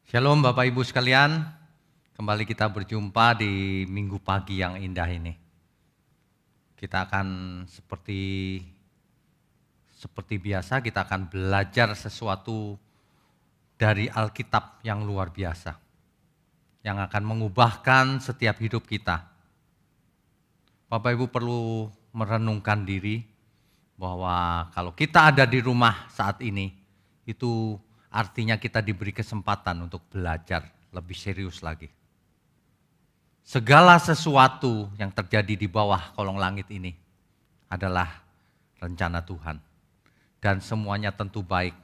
Shalom Bapak Ibu sekalian, kembali kita berjumpa di minggu pagi yang indah ini. Kita akan seperti biasa, kita akan belajar sesuatu dari Alkitab yang luar biasa, yang akan mengubahkan setiap hidup kita. Bapak Ibu perlu merenungkan diri bahwa kalau kita ada di rumah saat ini, itu artinya kita diberi kesempatan untuk belajar lebih serius lagi. Segala sesuatu yang terjadi di bawah kolong langit ini adalah rencana Tuhan. Dan semuanya tentu baik.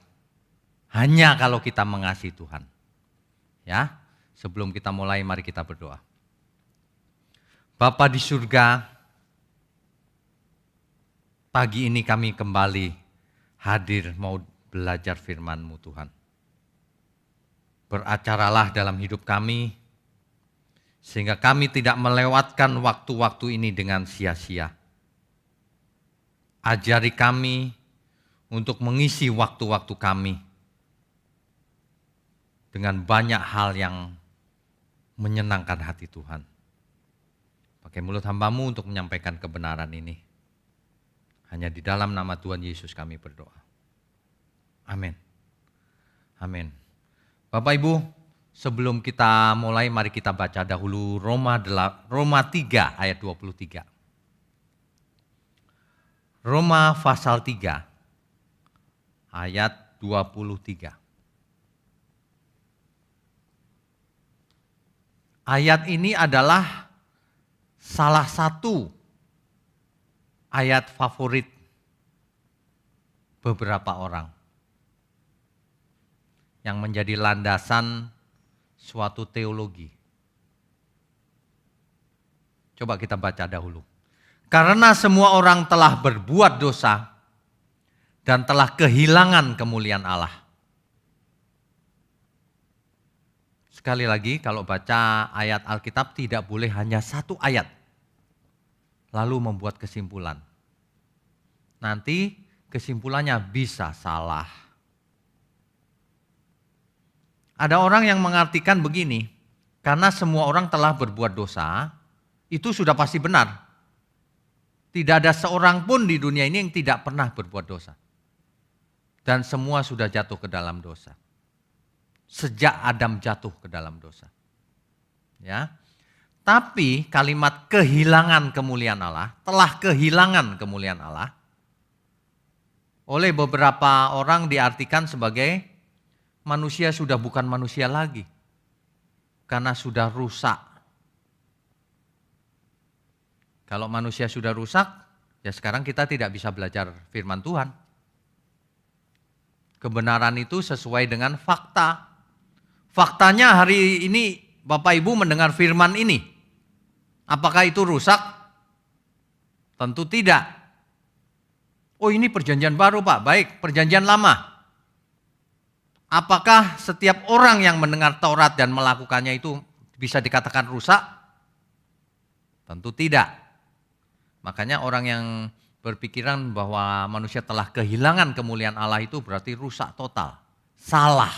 Hanya kalau kita mengasihi Tuhan. Ya, sebelum kita mulai mari kita berdoa. Bapa di surga, pagi ini kami kembali hadir mau belajar firman-Mu Tuhan. Beracaralah dalam hidup kami, sehingga kami tidak melewatkan waktu-waktu ini dengan sia-sia. Ajari kami untuk mengisi waktu-waktu kami dengan banyak hal yang menyenangkan hati Tuhan. Pakai mulut hamba-Mu untuk menyampaikan kebenaran ini. Hanya di dalam nama Tuhan Yesus kami berdoa. Amin. Amin. Bapak Ibu, sebelum kita mulai mari kita baca dahulu Roma 3 ayat 23. Roma pasal 3 ayat 23. Ayat ini adalah salah satu ayat favorit beberapa orang yang menjadi landasan suatu teologi. Coba kita baca dahulu. Karena semua orang telah berbuat dosa dan telah kehilangan kemuliaan Allah. Sekali lagi kalau baca ayat Alkitab tidak boleh hanya satu ayat lalu membuat kesimpulan. Nanti kesimpulannya bisa salah. Ada orang yang mengartikan begini, karena semua orang telah berbuat dosa, itu sudah pasti benar. Tidak ada seorang pun di dunia ini yang tidak pernah berbuat dosa. Dan semua sudah jatuh ke dalam dosa. Sejak Adam jatuh ke dalam dosa. Ya. Tapi kalimat kehilangan kemuliaan Allah, telah kehilangan kemuliaan Allah, oleh beberapa orang diartikan sebagai manusia sudah bukan manusia lagi, karena sudah rusak. Kalau manusia sudah rusak, ya sekarang kita tidak bisa belajar firman Tuhan. Kebenaran itu sesuai dengan fakta. Faktanya hari ini Bapak Ibu mendengar firman ini. Apakah itu rusak? Tentu tidak. Oh ini perjanjian baru Pak, baik perjanjian lama. Apakah setiap orang yang mendengar Taurat dan melakukannya itu bisa dikatakan rusak? Tentu tidak. Makanya orang yang berpikiran bahwa manusia telah kehilangan kemuliaan Allah itu berarti rusak total. Salah.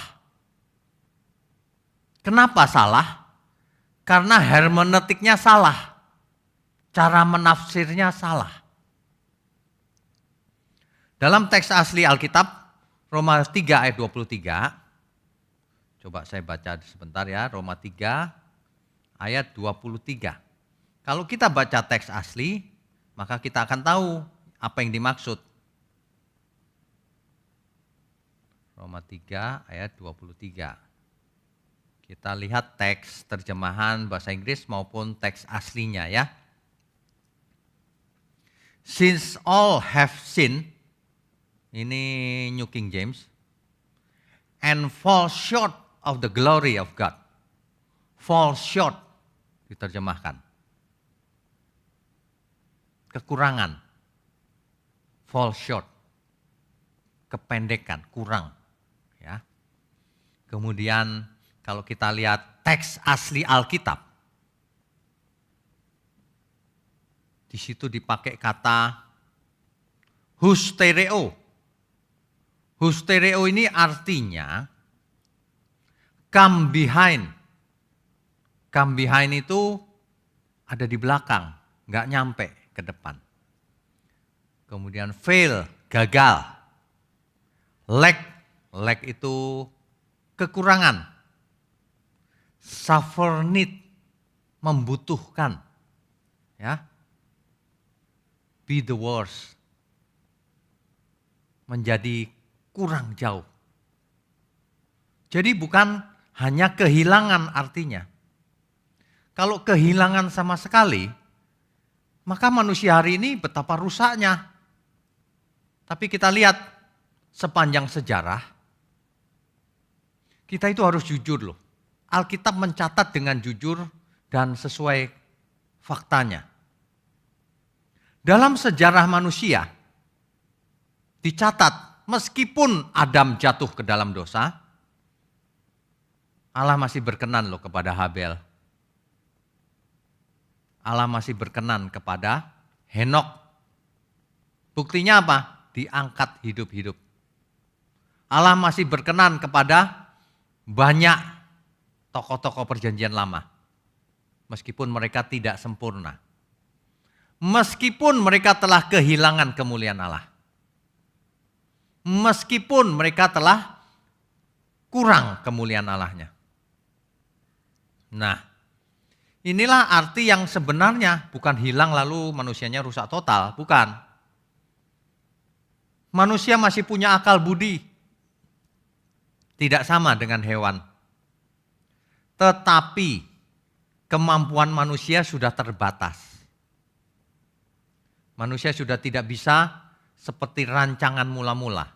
Kenapa salah? Karena hermeneutiknya salah. Cara menafsirnya salah. Dalam teks asli Alkitab, Roma 3 ayat 23, coba saya baca sebentar ya, Roma 3 ayat 23. Kalau kita baca teks asli, maka kita akan tahu apa yang dimaksud. Roma 3 ayat 23. Kita lihat teks terjemahan bahasa Inggris maupun teks aslinya ya. Since all have sinned, ini New King James, and fall short of the glory of God. Fall short diterjemahkan. Kekurangan. Fall short. Kependekan, kurang. Ya. Kemudian kalau kita lihat teks asli Alkitab, di situ dipakai kata hustereo. Hustereo ini artinya come behind. Come behind itu ada di belakang, nggak nyampe ke depan. Kemudian fail, gagal. Lack itu kekurangan. Suffer need, membutuhkan. Ya. Be the worst. Menjadi kurang jauh. Jadi bukan hanya kehilangan artinya. Kalau kehilangan sama sekali, maka manusia hari ini betapa rusaknya. Tapi kita lihat sepanjang sejarah, kita itu harus jujur loh. Alkitab mencatat dengan jujur dan sesuai faktanya. Dalam sejarah manusia, dicatat meskipun Adam jatuh ke dalam dosa, Allah masih berkenan loh kepada Habel. Allah masih berkenan kepada Henok. Buktinya apa? Diangkat hidup-hidup. Allah masih berkenan kepada banyak tokoh-tokoh perjanjian lama. Meskipun mereka tidak sempurna. Meskipun mereka telah kehilangan kemuliaan Allah. Meskipun mereka telah kurang kemuliaan Allahnya. Nah, inilah arti yang sebenarnya, bukan hilang lalu manusianya rusak total, bukan. Manusia masih punya akal budi. Tidak sama dengan hewan. Tetapi kemampuan manusia sudah terbatas. Manusia sudah tidak bisa seperti rancangan mula-mula.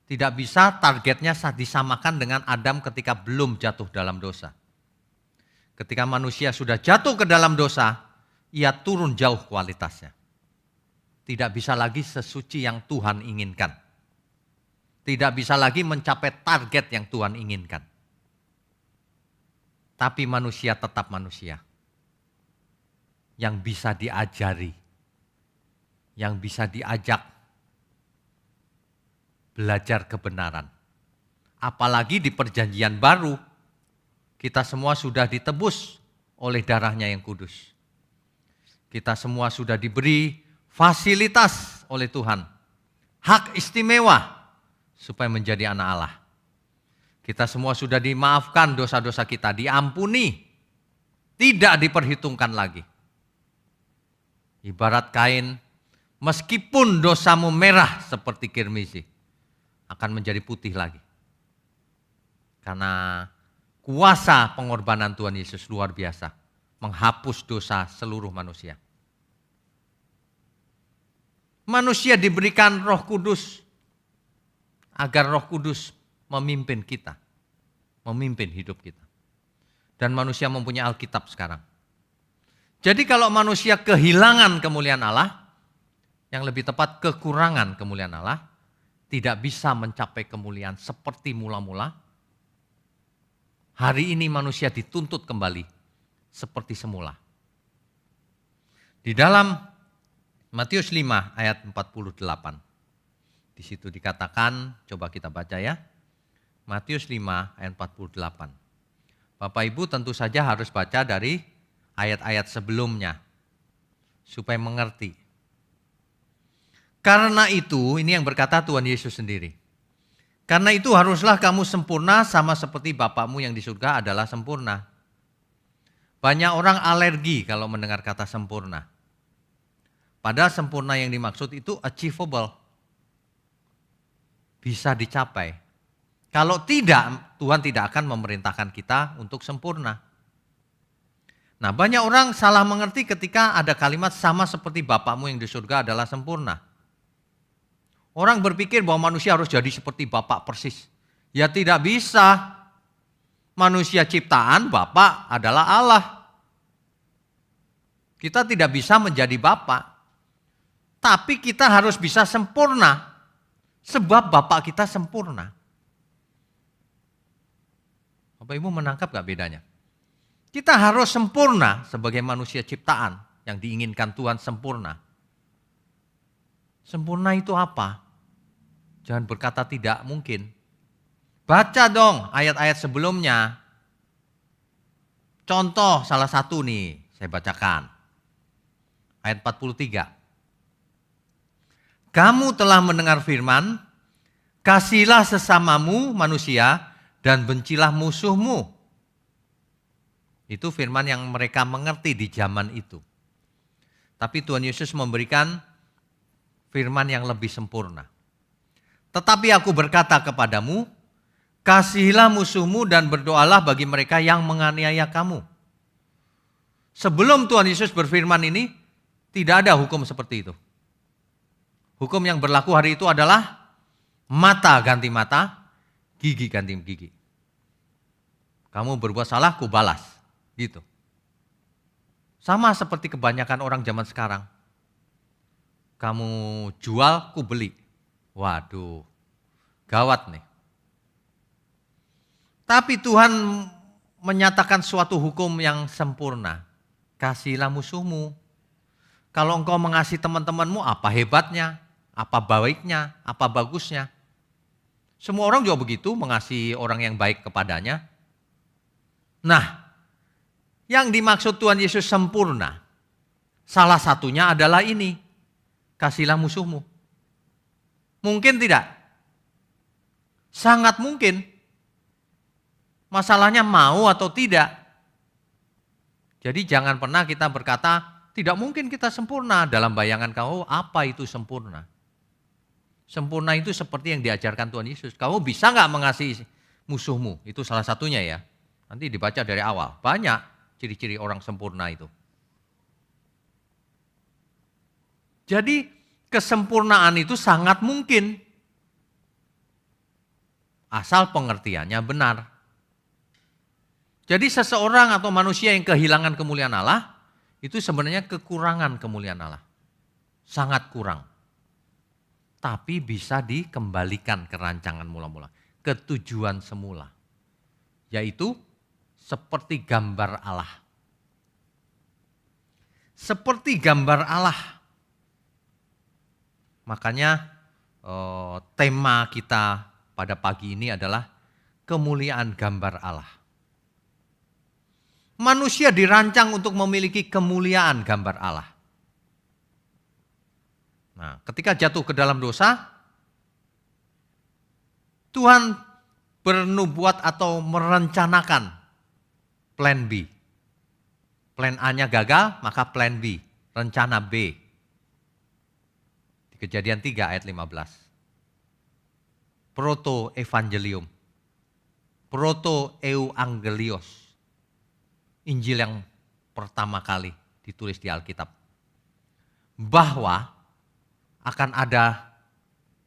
Tidak bisa targetnya disamakan dengan Adam ketika belum jatuh dalam dosa. Ketika manusia sudah jatuh ke dalam dosa, ia turun jauh kualitasnya. Tidak bisa lagi sesuci yang Tuhan inginkan. Tidak bisa lagi mencapai target yang Tuhan inginkan. Tapi manusia tetap manusia. Yang bisa diajari. Yang bisa diajak belajar kebenaran. Apalagi di perjanjian baru, kita semua sudah ditebus oleh darahnya yang kudus. Kita semua sudah diberi fasilitas oleh Tuhan. Hak istimewa supaya menjadi anak Allah. Kita semua sudah dimaafkan dosa-dosa kita, diampuni. Tidak diperhitungkan lagi. Ibarat kain, meskipun dosamu merah seperti kirmizi, akan menjadi putih lagi. Karena kuasa pengorbanan Tuhan Yesus luar biasa. Menghapus dosa seluruh manusia. Manusia diberikan Roh Kudus. Agar Roh Kudus memimpin kita. Memimpin hidup kita. Dan manusia mempunyai Alkitab sekarang. Jadi kalau manusia kehilangan kemuliaan Allah, yang lebih tepat kekurangan kemuliaan Allah, tidak bisa mencapai kemuliaan seperti mula-mula, hari ini manusia dituntut kembali seperti semula. Di dalam Matius 5 ayat 48. Di situ dikatakan, coba kita baca ya. Matius 5 ayat 48. Bapak Ibu tentu saja harus baca dari ayat-ayat sebelumnya. Supaya mengerti. Karena itu, ini yang berkata Tuhan Yesus sendiri. Karena itu haruslah kamu sempurna sama seperti Bapakmu yang di surga adalah sempurna. Banyak orang alergi kalau mendengar kata sempurna. Padahal sempurna yang dimaksud itu achievable. Bisa dicapai. Kalau tidak, Tuhan tidak akan memerintahkan kita untuk sempurna. Nah, banyak orang salah mengerti ketika ada kalimat sama seperti Bapakmu yang di surga adalah sempurna. Orang berpikir bahwa manusia harus jadi seperti Bapak persis. Ya tidak bisa. Manusia ciptaan, Bapak adalah Allah. Kita tidak bisa menjadi Bapak. Tapi kita harus bisa sempurna. Sebab Bapak kita sempurna. Bapak Ibu menangkap gak bedanya? Kita harus sempurna sebagai manusia ciptaan yang diinginkan Tuhan sempurna. Sempurna itu apa? Jangan berkata tidak mungkin. Baca dong ayat-ayat sebelumnya. Contoh salah satu nih, saya bacakan. Ayat 43. Kamu telah mendengar firman, kasihilah sesamamu manusia dan bencilah musuhmu. Itu firman yang mereka mengerti di zaman itu. Tapi Tuhan Yesus memberikan firman yang lebih sempurna. Tetapi aku berkata kepadamu, kasihilah musuhmu dan berdoalah bagi mereka yang menganiaya kamu. Sebelum Tuhan Yesus berfirman ini, tidak ada hukum seperti itu. Hukum yang berlaku hari itu adalah mata ganti mata, gigi ganti gigi. Kamu berbuat salah, ku balas. Gitu. Sama seperti kebanyakan orang zaman sekarang. Kamu jual, ku beli. Waduh, gawat nih. Tapi Tuhan menyatakan suatu hukum yang sempurna. Kasihilah musuhmu. Kalau engkau mengasihi teman-temanmu, apa hebatnya? Apa baiknya? Apa bagusnya? Semua orang juga begitu, mengasihi orang yang baik kepadanya. Nah, yang dimaksud Tuhan Yesus sempurna, salah satunya adalah ini, kasihilah musuhmu. Mungkin tidak? Sangat mungkin. Masalahnya mau atau tidak. Jadi jangan pernah kita berkata, tidak mungkin kita sempurna. Dalam bayangan kau, apa itu sempurna? Sempurna itu seperti yang diajarkan Tuhan Yesus. Kamu bisa nggak mengasihi musuhmu? Itu salah satunya ya. Nanti dibaca dari awal. Banyak ciri-ciri orang sempurna itu. Jadi kesempurnaan itu sangat mungkin. Asal pengertiannya benar. Jadi seseorang atau manusia yang kehilangan kemuliaan Allah, itu sebenarnya kekurangan kemuliaan Allah. Sangat kurang. Tapi bisa dikembalikan ke rancangan mula-mula, ke tujuan semula. Yaitu seperti gambar Allah. Seperti gambar Allah. Makanya tema kita pada pagi ini adalah kemuliaan gambar Allah. Manusia dirancang untuk memiliki kemuliaan gambar Allah. Nah, ketika jatuh ke dalam dosa, Tuhan bernubuat atau merencanakan plan B. Plan A-nya gagal, maka plan B, rencana B. Di Kejadian 3 ayat 15. Proto-evangelium. Proto-euangelios. Injil yang pertama kali ditulis di Alkitab. Bahwa akan ada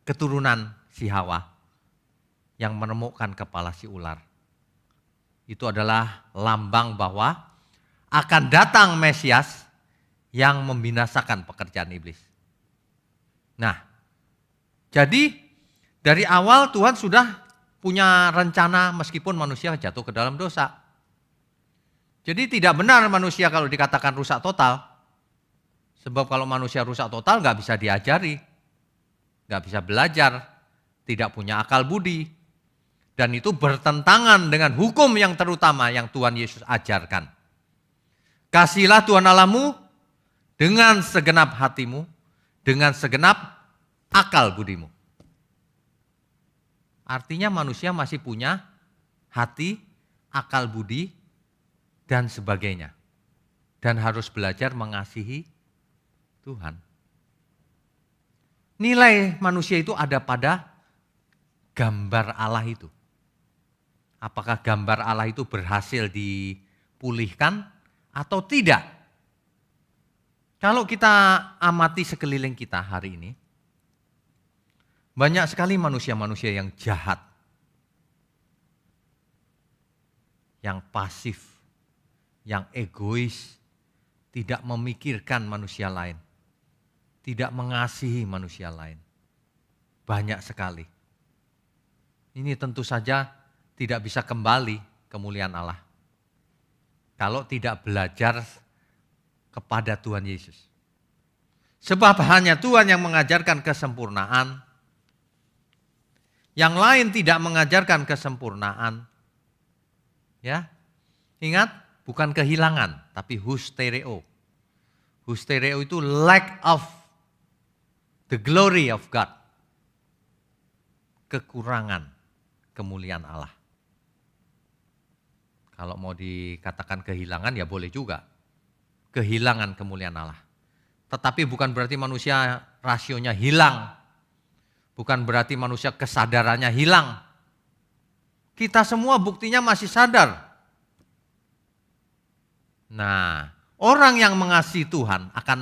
keturunan si Hawa yang menemukan kepala si ular. Itu adalah lambang bahwa akan datang Mesias yang membinasakan pekerjaan iblis. Nah, jadi dari awal Tuhan sudah punya rencana meskipun manusia jatuh ke dalam dosa. Jadi tidak benar manusia kalau dikatakan rusak total. Sebab kalau manusia rusak total nggak bisa diajari, nggak bisa belajar, tidak punya akal budi. Dan itu bertentangan dengan hukum yang terutama yang Tuhan Yesus ajarkan. Kasihilah Tuhan Allahmu dengan segenap hatimu, dengan segenap akal budimu. Artinya manusia masih punya hati, akal budi, dan sebagainya. Dan harus belajar mengasihi Tuhan. Nilai manusia itu ada pada gambar Allah itu. Apakah gambar Allah itu berhasil dipulihkan atau tidak? Kalau kita amati sekeliling kita hari ini, banyak sekali manusia-manusia yang jahat, yang pasif, yang egois, tidak memikirkan manusia lain, tidak mengasihi manusia lain. Banyak sekali. Ini tentu saja tidak bisa kembali kemuliaan Allah kalau tidak belajar kepada Tuhan Yesus. Sebab hanya Tuhan yang mengajarkan kesempurnaan, Yang lain tidak mengajarkan kesempurnaan. Ya. Ingat, bukan kehilangan, tapi hustereo. Hustereo itu lack of the glory of God. Kekurangan kemuliaan Allah. Kalau mau dikatakan kehilangan ya boleh juga. Kehilangan kemuliaan Allah. Tetapi bukan berarti manusia rasionya hilang. Bukan berarti manusia kesadarannya hilang. Kita semua buktinya masih sadar. Nah, orang yang mengasihi Tuhan akan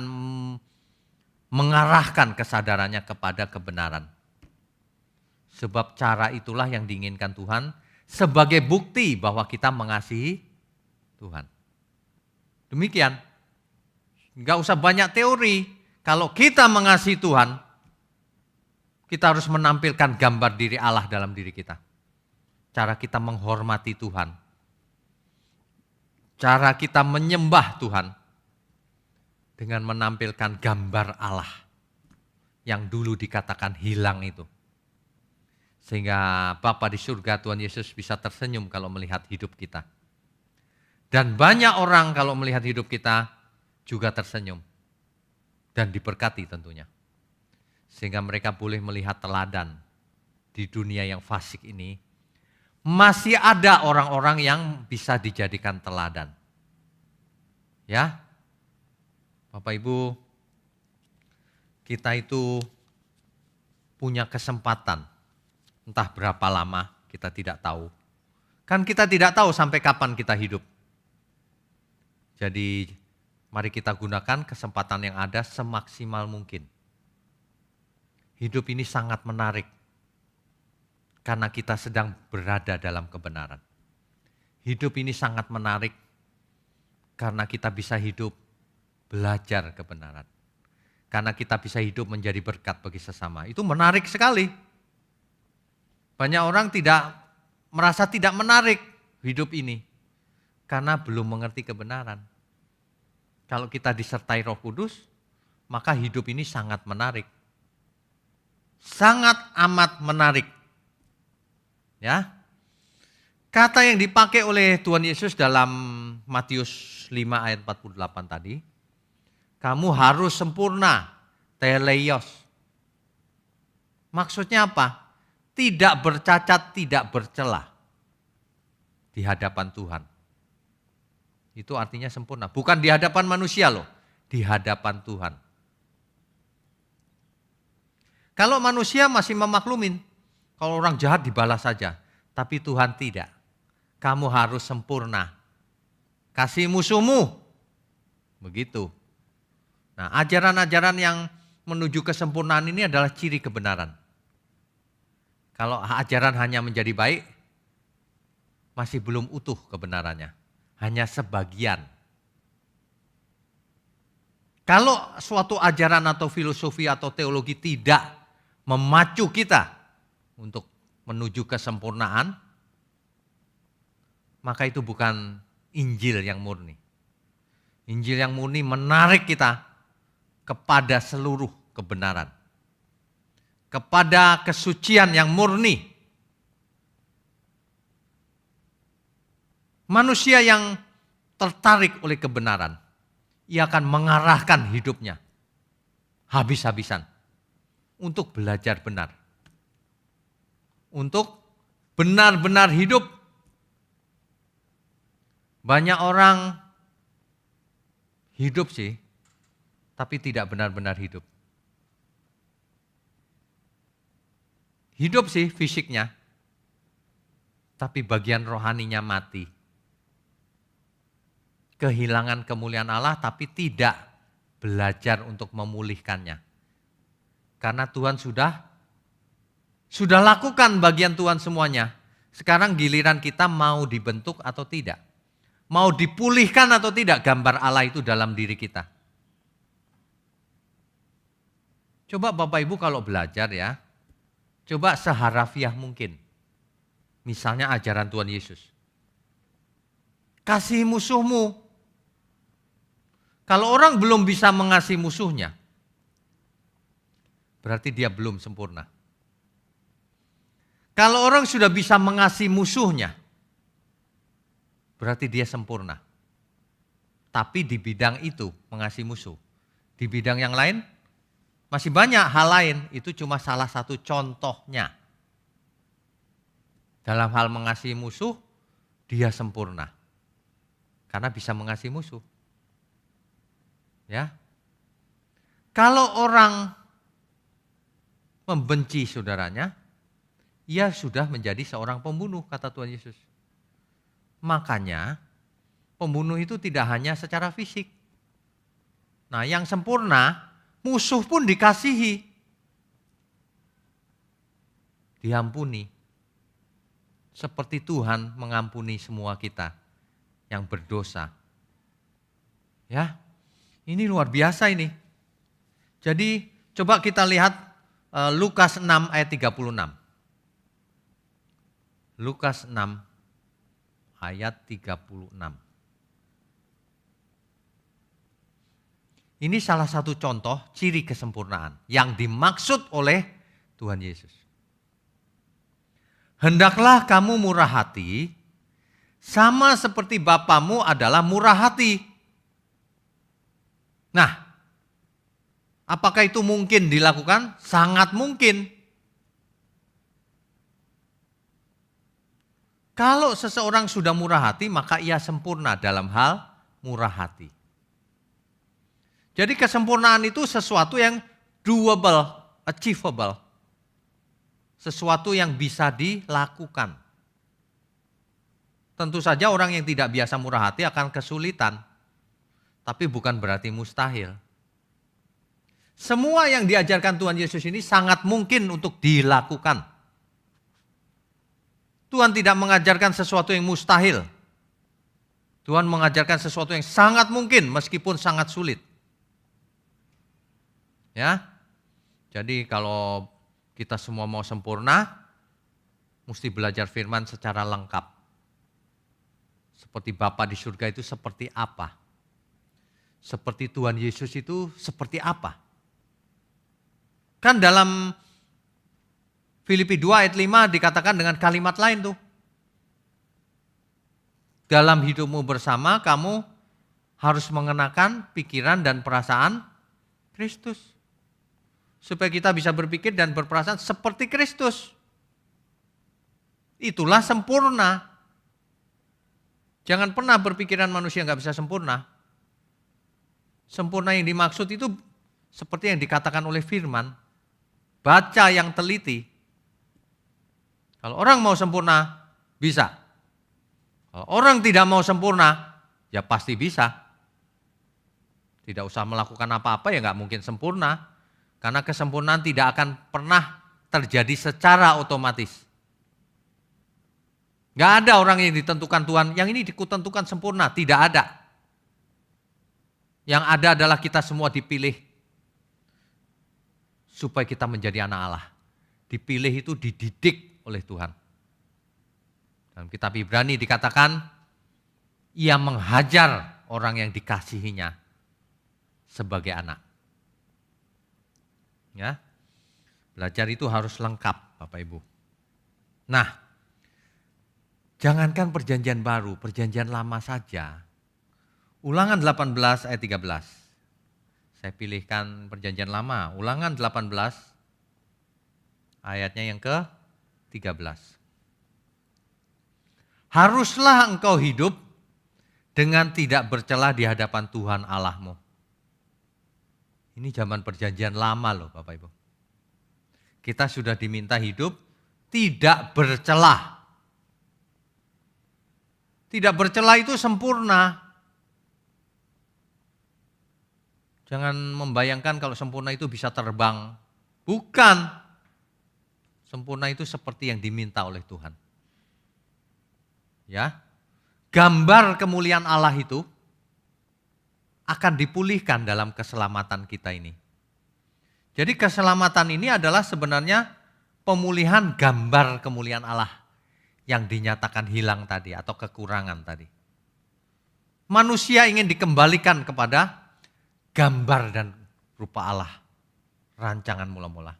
mengarahkan kesadarannya kepada kebenaran. Sebab cara itulah yang diinginkan Tuhan sebagai bukti bahwa kita mengasihi Tuhan. Demikian. Enggak usah banyak teori. Kalau kita mengasihi Tuhan, kita harus menampilkan gambar diri Allah dalam diri kita. Cara kita menghormati Tuhan. Cara kita menyembah Tuhan. Dengan menampilkan gambar Allah. Yang dulu dikatakan hilang itu. Sehingga Bapa di surga Tuhan Yesus bisa tersenyum kalau melihat hidup kita. Dan banyak orang kalau melihat hidup kita juga tersenyum. Dan diberkati tentunya. Sehingga mereka boleh melihat teladan di dunia yang fasik ini. Masih ada orang-orang yang bisa dijadikan teladan. Ya, Bapak Ibu, kita itu punya kesempatan. Entah berapa lama kita tidak tahu. Kan kita tidak tahu sampai kapan kita hidup. Jadi mari kita gunakan kesempatan yang ada semaksimal mungkin. Hidup ini sangat menarik. Karena kita sedang berada dalam kebenaran. Hidup ini sangat menarik. Karena kita bisa hidup belajar kebenaran. Karena kita bisa hidup menjadi berkat bagi sesama. Itu menarik sekali. Banyak orang merasa tidak menarik hidup ini. Karena belum mengerti kebenaran. Kalau kita disertai Roh Kudus, maka hidup ini sangat menarik. Sangat amat menarik. Ya. Kata yang dipakai oleh Tuhan Yesus dalam Matius 5 ayat 48 tadi, kamu harus sempurna, teleios. Maksudnya apa? Tidak bercacat, tidak bercela di hadapan Tuhan. Itu artinya sempurna. Bukan di hadapan manusia loh, di hadapan Tuhan. Kalau manusia masih memaklumin, kalau orang jahat dibalas saja. Tapi Tuhan tidak. Kamu harus sempurna. Kasih musuhmu. Begitu. Nah, ajaran-ajaran yang menuju kesempurnaan ini adalah ciri kebenaran. Kalau ajaran hanya menjadi baik, masih belum utuh kebenarannya. Hanya sebagian. Kalau suatu ajaran atau filosofi atau teologi tidak memacu kita untuk menuju kesempurnaan, maka itu bukan Injil yang murni. Injil yang murni menarik kita kepada seluruh kebenaran. Kepada kesucian yang murni. Manusia yang tertarik oleh kebenaran, ia akan mengarahkan hidupnya habis-habisan untuk belajar benar. Untuk benar-benar hidup. Banyak orang hidup sih, tapi tidak benar-benar hidup. Hidup sih fisiknya, tapi bagian rohaninya mati. Kehilangan kemuliaan Allah tapi tidak belajar untuk memulihkannya. Karena Tuhan sudah lakukan bagian Tuhan semuanya. Sekarang giliran kita mau dibentuk atau tidak. Mau dipulihkan atau tidak gambar Allah itu dalam diri kita. Coba Bapak Ibu kalau belajar ya. Coba seharafiah mungkin. Misalnya ajaran Tuhan Yesus. Kasih musuhmu. Kalau orang belum bisa mengasihi musuhnya, berarti dia belum sempurna. Kalau orang sudah bisa mengasihi musuhnya, berarti dia sempurna. Tapi di bidang itu mengasihi musuh. Di bidang yang lain masih banyak hal lain, itu cuma salah satu contohnya. Dalam hal mengasihi musuh, dia sempurna. Karena bisa mengasihi musuh. Ya. Kalau orang membenci saudaranya, ia sudah menjadi seorang pembunuh, kata Tuhan Yesus. Makanya pembunuh itu tidak hanya secara fisik. Nah, yang sempurna, musuh pun dikasihi. Diampuni. Seperti Tuhan mengampuni semua kita yang berdosa. Ya, ini luar biasa ini. Jadi coba kita lihat Lukas 6 ayat 36. Lukas 6 ayat 36. Ini salah satu contoh ciri kesempurnaan yang dimaksud oleh Tuhan Yesus. Hendaklah kamu murah hati, sama seperti Bapamu adalah murah hati. Nah, apakah itu mungkin dilakukan? Sangat mungkin. Kalau seseorang sudah murah hati, maka ia sempurna dalam hal murah hati. Jadi kesempurnaan itu sesuatu yang doable, achievable. Sesuatu yang bisa dilakukan. Tentu saja orang yang tidak biasa murah hati akan kesulitan. Tapi bukan berarti mustahil. Semua yang diajarkan Tuhan Yesus ini sangat mungkin untuk dilakukan. Tuhan tidak mengajarkan sesuatu yang mustahil. Tuhan mengajarkan sesuatu yang sangat mungkin meskipun sangat sulit. Ya. Jadi kalau kita semua mau sempurna, mesti belajar firman secara lengkap. Seperti Bapa di surga itu seperti apa? Seperti Tuhan Yesus itu seperti apa? Kan dalam Filipi 2 ayat 5 dikatakan dengan kalimat lain tuh. Dalam hidupmu bersama kamu harus mengenakan pikiran dan perasaan Kristus. Supaya kita bisa berpikir dan berperasaan seperti Kristus. Itulah sempurna. Jangan pernah berpikiran manusia nggak bisa sempurna. Sempurna yang dimaksud itu seperti yang dikatakan oleh firman. Baca yang teliti. Kalau orang mau sempurna, bisa. Kalau orang tidak mau sempurna, ya pasti bisa. Tidak usah melakukan apa-apa ya nggak mungkin sempurna. Karena kesempurnaan tidak akan pernah terjadi secara otomatis. Nggak ada orang yang ditentukan Tuhan, yang ini ditentukan sempurna, tidak ada. Yang ada adalah kita semua dipilih supaya kita menjadi anak Allah. Dipilih itu dididik oleh Tuhan. Dalam kitab Ibrani dikatakan, ia menghajar orang yang dikasihinya sebagai anak. Ya, belajar itu harus lengkap, Bapak Ibu. Nah, jangankan perjanjian baru, perjanjian lama saja. Ulangan 18 ayat 13. Saya pilihkan perjanjian lama, Ulangan 18 ayatnya yang ke-13. Haruslah engkau hidup dengan tidak bercela di hadapan Tuhan Allahmu. Ini zaman perjanjian lama loh Bapak Ibu. Kita sudah diminta hidup tidak bercela. Tidak bercela itu sempurna. Jangan membayangkan kalau sempurna itu bisa terbang. Bukan. Sempurna itu seperti yang diminta oleh Tuhan. Ya. Gambar kemuliaan Allah itu akan dipulihkan dalam keselamatan kita ini. Jadi keselamatan ini adalah sebenarnya pemulihan gambar kemuliaan Allah yang dinyatakan hilang tadi atau kekurangan tadi. Manusia ingin dikembalikan kepada gambar dan rupa Allah, rancangan mula-mula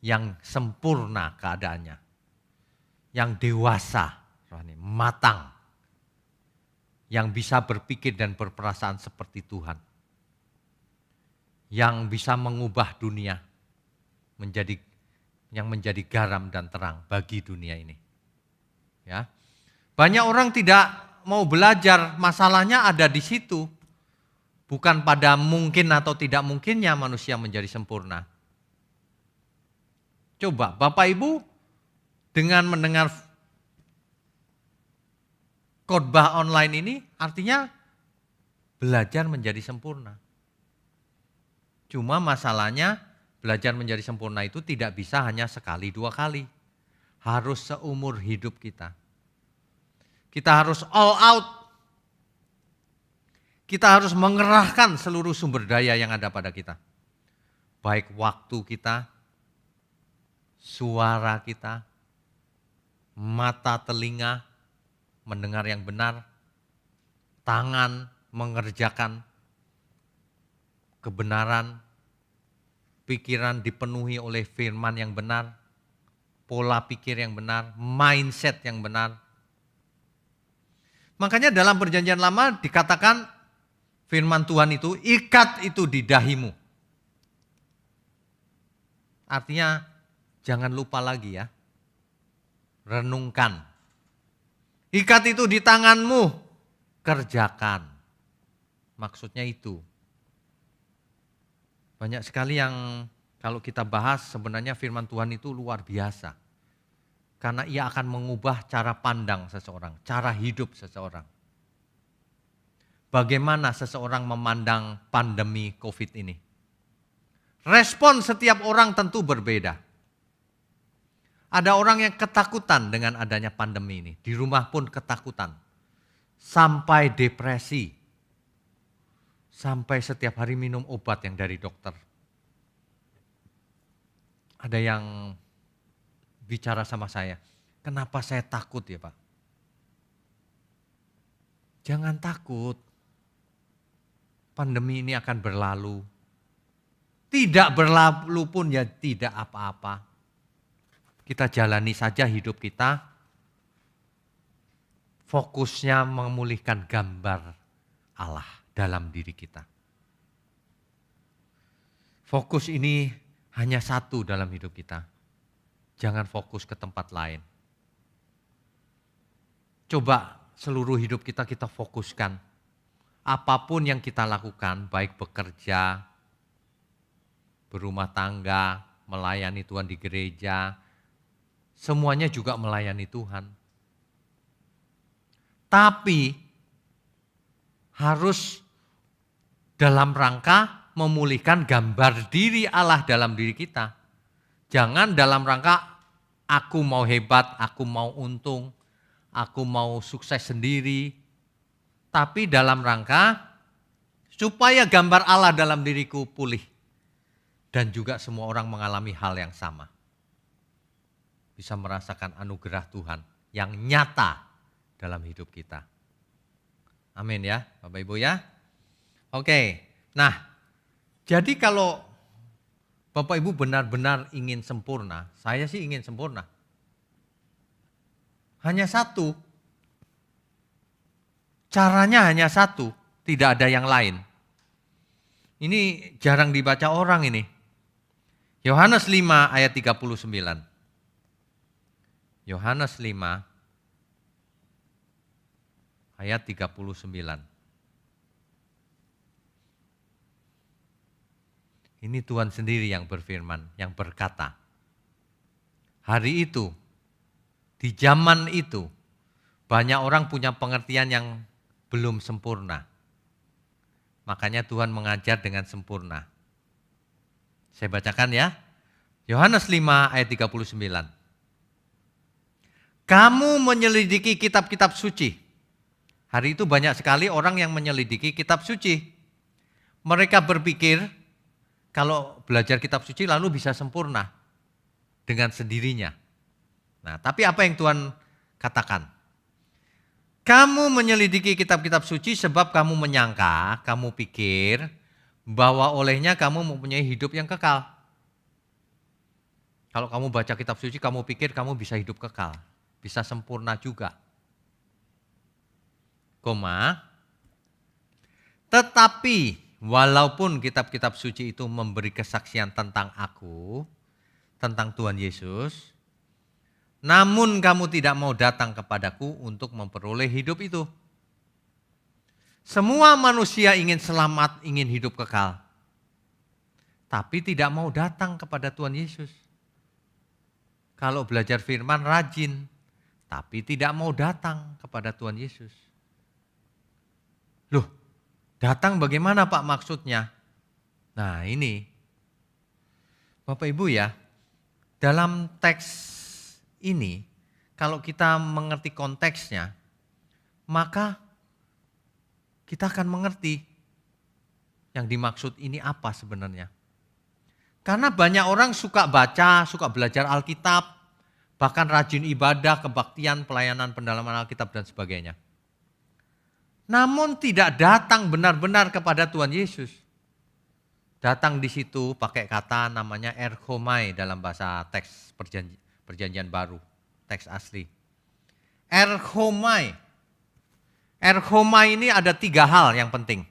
yang sempurna keadaannya. yang dewasa, matang, yang bisa berpikir dan berperasaan seperti Tuhan, yang bisa mengubah dunia menjadi garam dan terang bagi dunia ini. Ya. Banyak orang tidak mau belajar, masalahnya ada di situ. Bukan pada mungkin atau tidak mungkinnya manusia menjadi sempurna. Coba Bapak Ibu dengan mendengar khotbah online ini artinya belajar menjadi sempurna. Cuma masalahnya belajar menjadi sempurna itu tidak bisa hanya sekali dua kali. Harus seumur hidup kita. Kita harus all out. Kita harus mengerahkan seluruh sumber daya yang ada pada kita. Baik waktu kita, suara kita, mata, telinga, mendengar yang benar, tangan mengerjakan kebenaran, pikiran dipenuhi oleh firman yang benar, pola pikir yang benar, mindset yang benar. Makanya dalam perjanjian lama dikatakan firman Tuhan itu, ikat itu di dahimu. Artinya jangan lupa lagi ya, renungkan. Ikat itu di tanganmu, kerjakan. Maksudnya itu. Banyak sekali yang kalau kita bahas sebenarnya firman Tuhan itu luar biasa. Karena ia akan mengubah cara pandang seseorang, cara hidup seseorang. Bagaimana seseorang memandang pandemi COVID ini? Respon setiap orang tentu berbeda. Ada orang yang ketakutan dengan adanya pandemi ini. Di rumah pun ketakutan. Sampai depresi. Sampai setiap hari minum obat yang dari dokter. Ada yang bicara sama saya, kenapa saya takut ya Pak? Jangan takut. Pandemi ini akan berlalu. Tidak berlalu pun ya tidak apa-apa. Kita jalani saja hidup kita. Fokusnya memulihkan gambar Allah dalam diri kita. Fokus ini hanya satu dalam hidup kita. Jangan fokus ke tempat lain. Coba seluruh hidup kita fokuskan. Apapun yang kita lakukan, baik bekerja, berumah tangga, melayani Tuhan di gereja, semuanya juga melayani Tuhan. Tapi harus dalam rangka memulihkan gambar diri Allah dalam diri kita. Jangan dalam rangka aku mau hebat, aku mau untung, aku mau sukses sendiri. Tapi dalam rangka supaya gambar Allah dalam diriku pulih. Dan juga semua orang mengalami hal yang sama. Bisa merasakan anugerah Tuhan yang nyata dalam hidup kita. Amin ya Bapak Ibu ya. Oke, nah jadi kalau Bapak Ibu benar-benar ingin sempurna, saya sih ingin sempurna. Hanya satu. Caranya hanya satu, tidak ada yang lain. Ini jarang dibaca orang ini. Yohanes 5 ayat 39. Yohanes 5 ayat 39. Ini Tuhan sendiri yang berfirman, yang berkata, hari itu, di zaman itu, banyak orang punya pengertian yang belum sempurna. Makanya Tuhan mengajar dengan sempurna. Saya bacakan ya. Yohanes 5 ayat 39. Kamu menyelidiki kitab-kitab suci. Hari itu banyak sekali orang yang menyelidiki kitab suci. Mereka berpikir kalau belajar kitab suci lalu bisa sempurna dengan sendirinya. Nah, tapi apa yang Tuhan katakan? Kamu menyelidiki kitab-kitab suci sebab kamu menyangka, kamu pikir bahwa olehnya kamu mempunyai hidup yang kekal. Kalau kamu baca kitab suci, kamu pikir kamu bisa hidup kekal. bisa sempurna juga. Koma, tetapi walaupun kitab-kitab suci itu memberi kesaksian tentang aku, tentang Tuhan Yesus, namun kamu tidak mau datang kepadaku untuk memperoleh hidup itu. Semua manusia ingin selamat, ingin hidup kekal, tapi tidak mau datang kepada Tuhan Yesus. Kalau belajar firman rajin, tapi tidak mau datang kepada Tuhan Yesus. Loh, datang bagaimana Pak maksudnya? Nah ini, Bapak Ibu ya, dalam teks ini, kalau kita mengerti konteksnya, maka kita akan mengerti yang dimaksud ini apa sebenarnya. Karena banyak orang suka baca, suka belajar Alkitab, bahkan rajin ibadah, kebaktian, pelayanan, pendalaman Alkitab dan sebagainya. Namun tidak datang benar-benar kepada Tuhan Yesus. Datang di situ pakai kata namanya erchomai dalam bahasa teks perjanjian baru, teks asli. Erchomai. Erchomai ini ada 3 hal yang penting.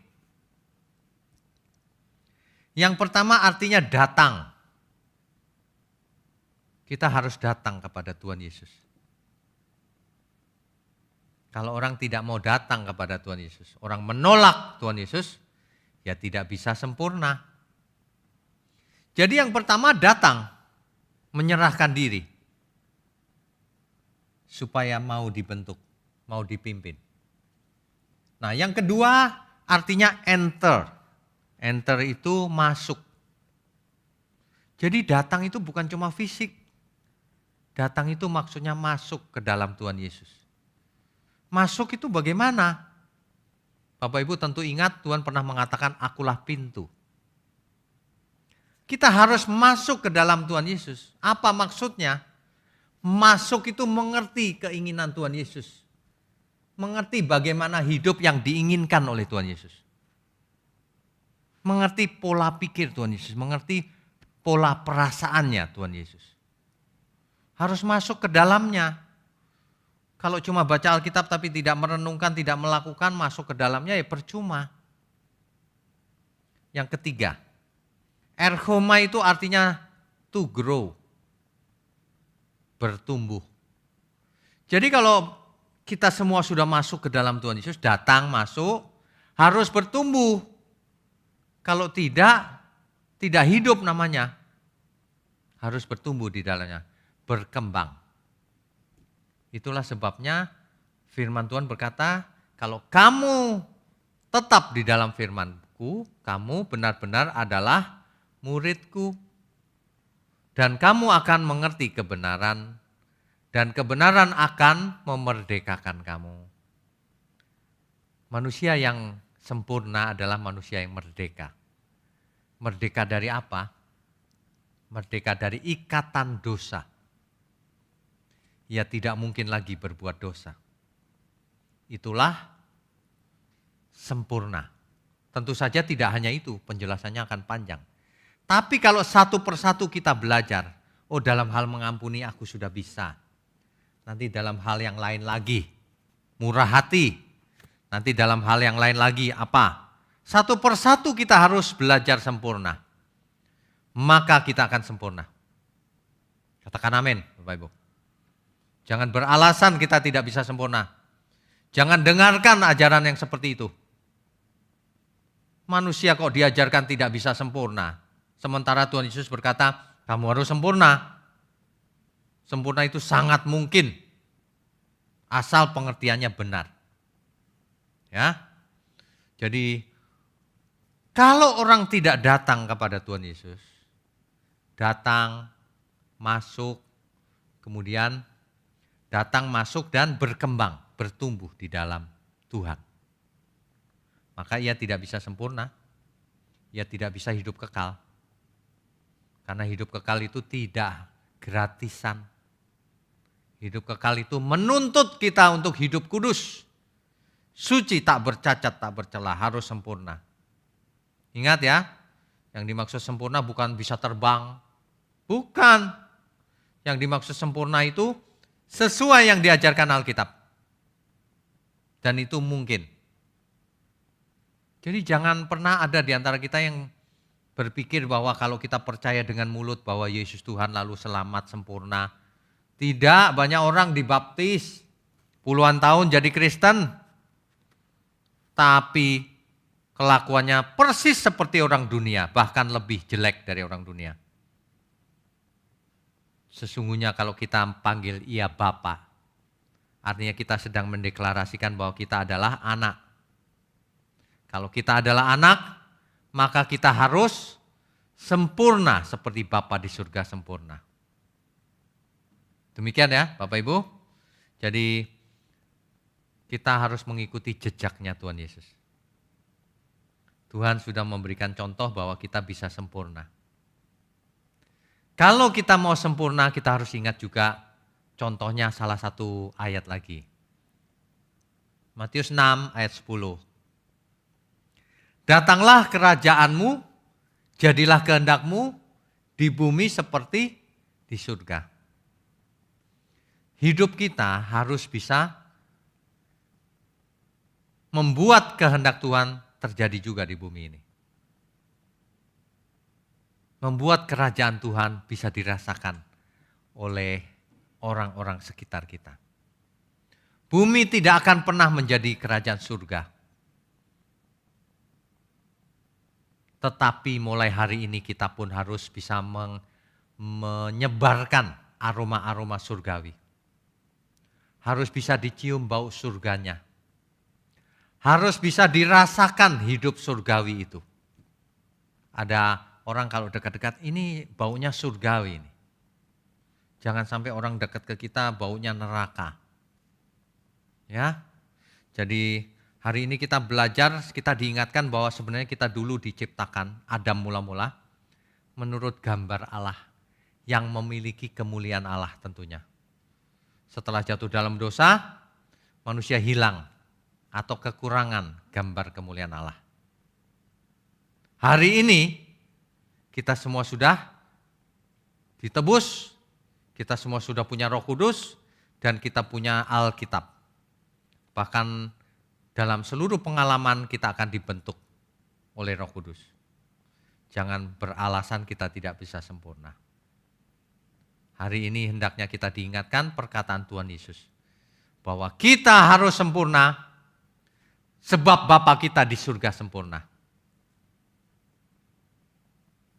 Yang pertama artinya datang. Kita harus datang kepada Tuhan Yesus. Kalau orang tidak mau datang kepada Tuhan Yesus, orang menolak Tuhan Yesus, ya tidak bisa sempurna. Jadi yang pertama datang, menyerahkan diri, supaya mau dibentuk, mau dipimpin. Nah yang kedua artinya enter. Enter itu masuk. Jadi datang itu bukan cuma fisik. Datang itu maksudnya masuk ke dalam Tuhan Yesus. Masuk itu bagaimana? Bapak Ibu tentu ingat Tuhan pernah mengatakan akulah pintu. Kita harus masuk ke dalam Tuhan Yesus. Apa maksudnya? Masuk itu mengerti keinginan Tuhan Yesus. Mengerti bagaimana hidup yang diinginkan oleh Tuhan Yesus. Mengerti pola pikir Tuhan Yesus. Mengerti pola perasaannya Tuhan Yesus. Harus masuk ke dalamnya. Kalau cuma baca Alkitab tapi tidak merenungkan, tidak melakukan, masuk ke dalamnya ya percuma. Yang ketiga, erchoma itu artinya to grow, bertumbuh. Jadi kalau kita semua sudah masuk ke dalam Tuhan Yesus, datang, masuk, harus bertumbuh. Kalau tidak hidup namanya. Harus bertumbuh di dalamnya, berkembang. Itulah sebabnya firman Tuhan berkata, kalau kamu tetap di dalam firman-Ku, kamu benar-benar adalah murid-Ku. Dan kamu akan mengerti kebenaran, dan kebenaran akan memerdekakan kamu. Manusia yang sempurna adalah manusia yang merdeka. Merdeka dari apa? Merdeka dari ikatan dosa. Ia tidak mungkin lagi berbuat dosa. Itulah sempurna. Tentu saja tidak hanya itu, penjelasannya akan panjang. Tapi kalau satu persatu kita belajar, oh dalam hal mengampuni aku sudah bisa. Nanti dalam hal yang lain lagi, murah hati. Nanti dalam hal yang lain lagi apa? Satu persatu kita harus belajar sempurna. Maka kita akan sempurna. Katakan amin, Bapak Ibu. Jangan beralasan kita tidak bisa sempurna. Jangan dengarkan ajaran yang seperti itu. Manusia kok diajarkan tidak bisa sempurna. Sementara Tuhan Yesus berkata, kamu harus sempurna. Sempurna itu sangat mungkin. Asal pengertiannya benar. Ya. Jadi kalau orang tidak datang kepada Tuhan Yesus, datang, masuk, kemudian datang, masuk, dan berkembang, bertumbuh di dalam Tuhan. Maka ia tidak bisa sempurna, ia tidak bisa hidup kekal. Karena hidup kekal itu tidak gratisan. Hidup kekal itu menuntut kita untuk hidup kudus. Suci, tak bercacat, tak bercela, harus sempurna. Ingat ya, yang dimaksud sempurna bukan bisa terbang. Bukan. Yang dimaksud sempurna itu sesuai yang diajarkan Alkitab. Dan itu mungkin. Jadi jangan pernah ada di antara kita yang berpikir bahwa kalau kita percaya dengan mulut bahwa Yesus Tuhan lalu selamat sempurna. Tidak, banyak orang dibaptis puluhan tahun jadi Kristen. Tapi kelakuannya persis seperti orang dunia, bahkan lebih jelek dari orang dunia. Sesungguhnya kalau kita panggil ia Bapa, artinya kita sedang mendeklarasikan bahwa kita adalah anak. Kalau kita adalah anak, maka kita harus sempurna seperti Bapa di surga sempurna. Demikian ya Bapak Ibu. Jadi kita harus mengikuti jejaknya Tuhan Yesus. Tuhan sudah memberikan contoh bahwa kita bisa sempurna. Kalau kita mau sempurna, kita harus ingat juga contohnya salah satu ayat lagi. Matius 6 ayat 10. Datanglah kerajaanmu, jadilah kehendakmu di bumi seperti di surga. Hidup kita harus bisa membuat kehendak Tuhan terjadi juga di bumi ini. Membuat kerajaan Tuhan bisa dirasakan oleh orang-orang sekitar kita. Bumi tidak akan pernah menjadi kerajaan surga. Tetapi mulai hari ini kita pun harus bisa menyebarkan aroma-aroma surgawi. Harus bisa dicium bau surganya. Harus bisa dirasakan hidup surgawi itu. Ada orang kalau dekat-dekat, ini baunya surgawi ini. Jangan sampai orang dekat ke kita baunya neraka. Ya. Jadi hari ini kita belajar, kita diingatkan bahwa sebenarnya kita dulu diciptakan, Adam mula-mula, menurut gambar Allah yang memiliki kemuliaan Allah tentunya. Setelah jatuh dalam dosa, manusia hilang atau kekurangan gambar kemuliaan Allah. Hari ini kita semua sudah ditebus, kita semua sudah punya Roh Kudus, dan kita punya Alkitab. Bahkan dalam seluruh pengalaman kita akan dibentuk oleh Roh Kudus. Jangan beralasan kita tidak bisa sempurna. Hari ini hendaknya kita diingatkan perkataan Tuhan Yesus. Bahwa kita harus sempurna sebab Bapa kita di surga sempurna.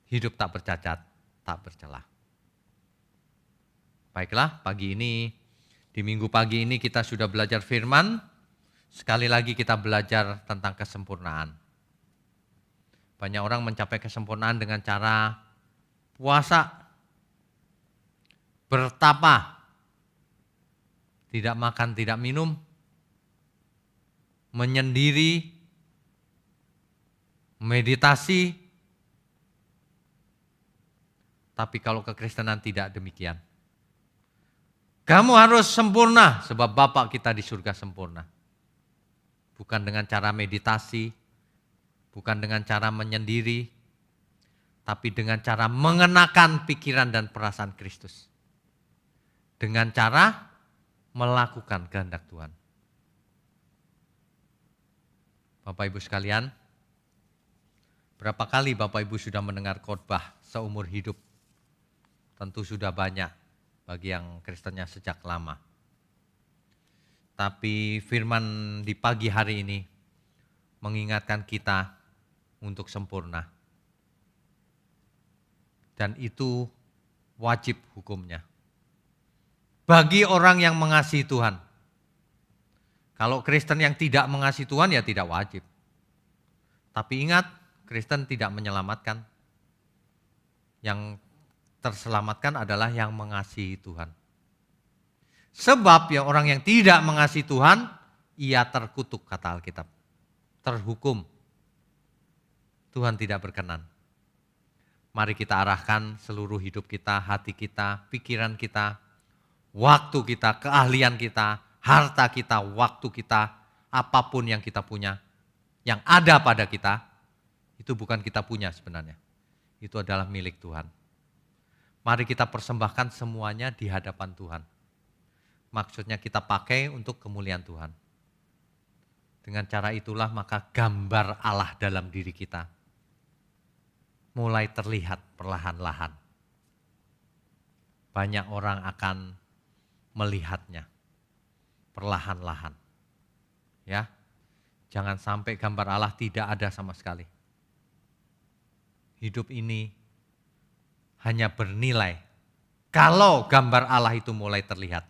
Hidup tak bercacat, tak bercelah. Baiklah, pagi ini, di minggu pagi ini kita sudah belajar firman. Sekali lagi kita belajar tentang kesempurnaan. Banyak orang mencapai kesempurnaan dengan cara puasa, bertapa, tidak makan, tidak minum, menyendiri, meditasi. Tapi kalau kekristenan tidak demikian. Kamu harus sempurna sebab Bapa kita di surga sempurna. Bukan dengan cara meditasi, bukan dengan cara menyendiri, tapi dengan cara mengenakan pikiran dan perasaan Kristus. Dengan cara melakukan kehendak Tuhan. Bapak Ibu sekalian, berapa kali Bapak Ibu sudah mendengar khotbah seumur hidup? Tentu sudah banyak bagi yang Kristennya sejak lama. Tapi firman di pagi hari ini mengingatkan kita untuk sempurna. Dan itu wajib hukumnya. Bagi orang yang mengasihi Tuhan. Kalau Kristen yang tidak mengasihi Tuhan ya tidak wajib. Tapi ingat, Kristen tidak menyelamatkan. Yang terselamatkan adalah yang mengasihi Tuhan. Sebab ya orang yang tidak mengasihi Tuhan, ia terkutuk kata Alkitab. Terhukum. Tuhan tidak berkenan. Mari kita arahkan seluruh hidup kita, hati kita, pikiran kita, waktu kita, keahlian kita, harta kita, waktu kita, apapun yang kita punya, yang ada pada kita, itu bukan kita punya sebenarnya. Itu adalah milik Tuhan. Mari kita persembahkan semuanya di hadapan Tuhan. Maksudnya kita pakai untuk kemuliaan Tuhan. Dengan cara itulah maka gambar Allah dalam diri kita mulai terlihat perlahan-lahan. Banyak orang akan melihatnya perlahan-lahan. Ya. Jangan sampai gambar Allah tidak ada sama sekali. Hidup ini hanya bernilai kalau gambar Allah itu mulai terlihat.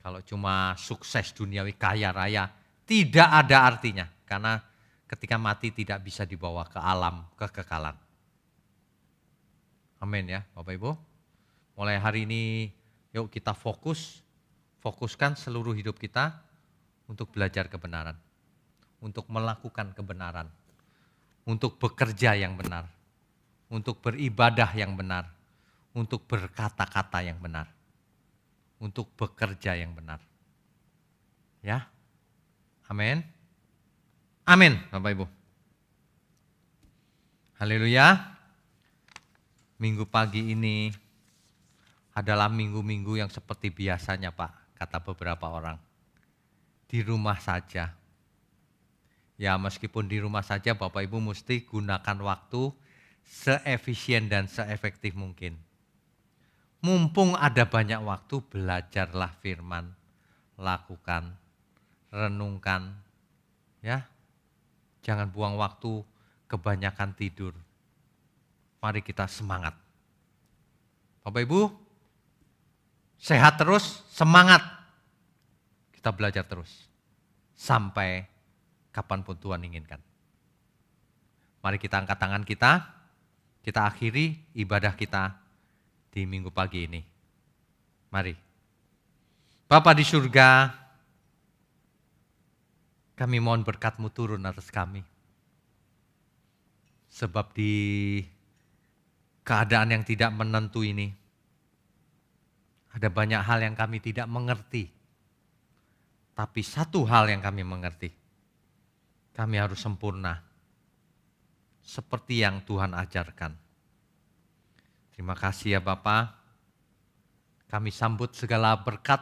Kalau cuma sukses duniawi, kaya raya, tidak ada artinya. Karena ketika mati tidak bisa dibawa ke alam kekekalan. Amin ya Bapak Ibu. Mulai hari ini yuk kita fokuskan seluruh hidup kita untuk belajar kebenaran. Untuk melakukan kebenaran. Untuk bekerja yang benar. Untuk beribadah yang benar. Untuk berkata-kata yang benar. Untuk bekerja yang benar. Ya. Amin. Amin Bapak Ibu. Haleluya. Minggu pagi ini adalah minggu-minggu yang seperti biasanya Pak, kata beberapa orang. Di rumah saja. Ya meskipun di rumah saja Bapak Ibu mesti gunakan waktu seefisien dan seefektif mungkin. Mumpung ada banyak waktu, belajarlah firman, lakukan, renungkan, ya. Jangan buang waktu kebanyakan tidur. Mari kita semangat. Bapak Ibu, sehat terus, semangat. Kita belajar terus, sampai kapanpun Tuhan inginkan. Mari kita angkat tangan kita akhiri ibadah kita di minggu pagi ini. Mari. Bapa di surga, kami mohon berkat-Mu turun atas kami. Sebab di keadaan yang tidak menentu ini, ada banyak hal yang kami tidak mengerti. Tapi satu hal yang kami mengerti, kami harus sempurna. Seperti yang Tuhan ajarkan. Terima kasih ya Bapa. Kami sambut segala berkat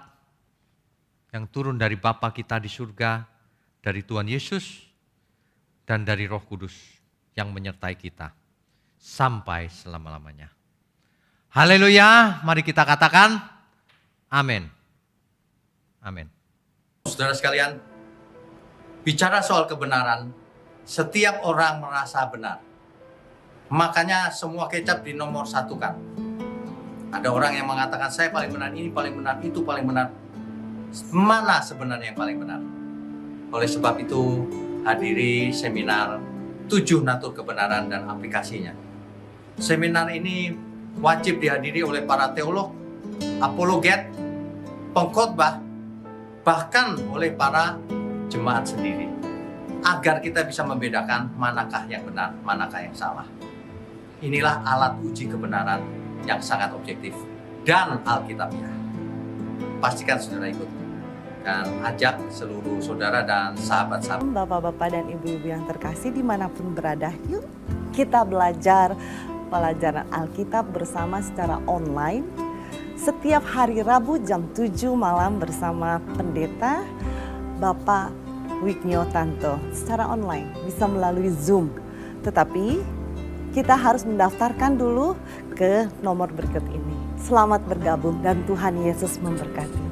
yang turun dari Bapa kita di surga, dari Tuhan Yesus, dan dari Roh Kudus yang menyertai kita sampai selama-lamanya. Haleluya, mari kita katakan amin. Amin. Saudara sekalian, bicara soal kebenaran, setiap orang merasa benar. Makanya semua kecap dinomor satukan. Ada orang yang mengatakan saya paling benar, ini paling benar, itu paling benar. Mana sebenarnya yang paling benar? Oleh sebab itu hadiri seminar 7 natur kebenaran dan aplikasinya. Seminar ini wajib dihadiri oleh para teolog, apologet, pengkhotbah, bahkan oleh para jemaat sendiri. Agar kita bisa membedakan manakah yang benar, manakah yang salah. Inilah alat uji kebenaran yang sangat objektif dan alkitabiah. Pastikan saudara ikut dan ajak seluruh saudara dan sahabat-sahabat. Bapak-bapak dan ibu-ibu yang terkasih dimanapun berada, yuk kita belajar pelajaran Alkitab bersama secara online. Setiap hari Rabu jam 7 malam bersama pendeta Bapak Wignio Tanto secara online, bisa melalui Zoom. Tetapi kita harus mendaftarkan dulu ke nomor berikut ini. Selamat bergabung dan Tuhan Yesus memberkati.